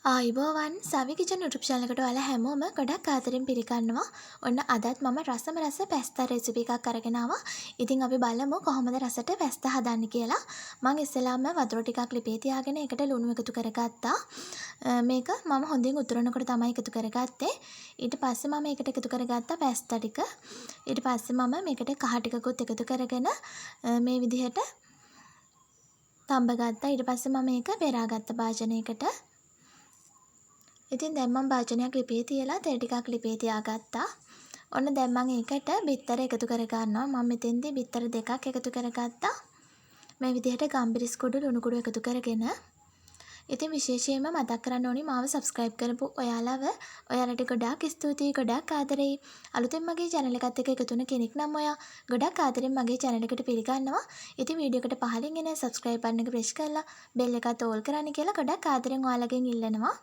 ආයිබෝවන් සවි kitchen YouTube channel එකට ඔයාලා හැමෝම ගොඩක් ආදරෙන් පිළිගන්නවා. ඔන්න අදත් මම රස පැස්තා රෙසිපි එකක් අරගෙන ආවා. ඉතින් අපි බලමු කොහොමද රසට පැස්තා හදන්නේ කියලා. මම ඉස්සෙල්ලාම වතුර ටිකක් ලිපේ තියාගෙන ඒකට ලුණු එකතු කරගත්තා. මේක මම හොඳින් උතුරනකොට තමයි එකතු කරගත්තේ. ඊට පස්සේ මම ඒකට එකතු කරගත්තා පැස්තා ටික. ඊට පස්සේ මම මේකට කහ ටිකකුත් එකතු කරගෙන මේ විදිහට තඹ ගත්තා. ඊට පස්සේ මම මේක පෙරාගත්ත භාජනයකට. ඉතින් දැන් මම භාජනයක් ලිපේ තියලා තෙල් ටිකක් ලිපේ තියාගත්තා. ඔන්න දැන් මම ඒකට බිත්තර එකතු කර ගන්නවා. මම මෙතෙන්දී බිත්තර දෙකක් එකතු කරගත්තා. මේ විදිහට ගම්බිරිස් කුඩු ලුණු කුඩු එකතු කරගෙන. ඉතින් විශේෂයෙන්ම මතක් කරන්න ඕනි මාව subscribe කරපු ඔයාලට ගොඩාක් ස්තුතියි, ගොඩාක් ආදරෙයි. අලුතෙන් මගේ channel එකත් එක්ක එකතු වෙන කෙනෙක් නම් ඔයා ගොඩාක් ආදරෙන් මගේ channel එකට පිළිගන්නවා. ඉතින් වීඩියෝ එකට පහලින් එන subscribe button එක press කරලා bell එකත් all කරන්න කියලා ගොඩාක් ආදරෙන් ඔයාලගෙන් ඉල්ලනවා.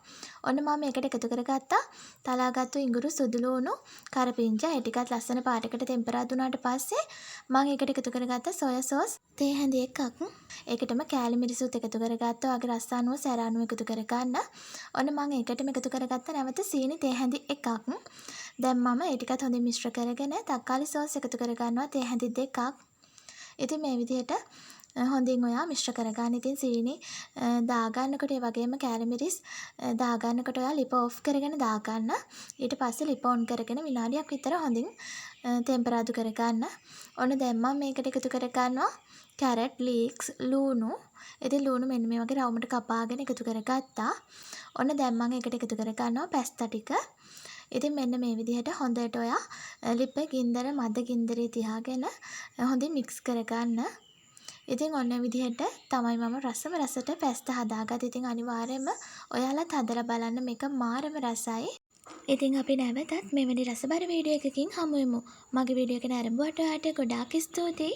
ඔන්න මම මේකට එකතු කරගත්තා තලාගත්තු ඉඟුරු, සුදු ලුණු, කරපිංචා, ඒ ටිකත් ලස්සන පාටකට ටෙම්පරා දුනාට පස්සේ මම ඒකට එකතු කරගත්ත සොයා සෝස් තේ හැඳි එකක්. ඒකටම කෑලි මිරිසුත් එකතු කරගත්තා. ඔයාගේ රස අනුව සැරානුව එකතු කරගන්න. ඔන්න මම ඒකටම එකතු කරගත්ත නැවත සීනි තේ හැඳි එකක්. දැන් මම ඒ ටිකත් හොඳින් මිශ්‍ර කරගෙන තක්කාලි සෝස් එකතු කරගන්නවා තේ හැඳි දෙකක්. ඉතින් මේ විදිහට හොඳින් ඔයා මිශ්‍ර කරගන්න. ඉතින් සීනි දාගන්නකොට ඒ වගේම කෑලි මිරිස් දාගන්නකොට ඔයා ලිප ඔෆ් කරගෙන දාගන්න. ඊට පස්සේ ලිප ඔන් කරගෙන විනාඩියක් විතර හොඳින් ටෙම්පරාදු කරගන්න. ඔන්න දැන් මම මේකට එකතු කරගන්නවා කැරට් ලීක්ස්, ලුණු. ඉතින් ලුණු මෙන්න මේ වගේ රවුමට කපාගෙන එකතු කරගත්තා. ඔන්න දැන් මම ඒකට එකතු කරගන්නවා පැස්තා ටික. ඉතින් මෙන්න මේ විදිහට හොඳට ඔයා ලිප ගින්දර මද ගින්දරේ තියාගෙන හොඳින් මික්ස් කරගන්න. ඉතින් ඔන්න විදිහට තමයි මම රසට පැස්තා හදාගත්තේ. ඉතින් අනිවාර්යයෙන්ම ඔයාලත් හදලා බලන්න, මේක මාරම රසයි. ඉතින් අපි නැවතත් මෙවැනි රසබර වීඩියෝ එකකින් හමු වෙමු. මගේ වීඩියෝ එක නරඹුවට ඔයාලට ගොඩාක් ස්තුතියි.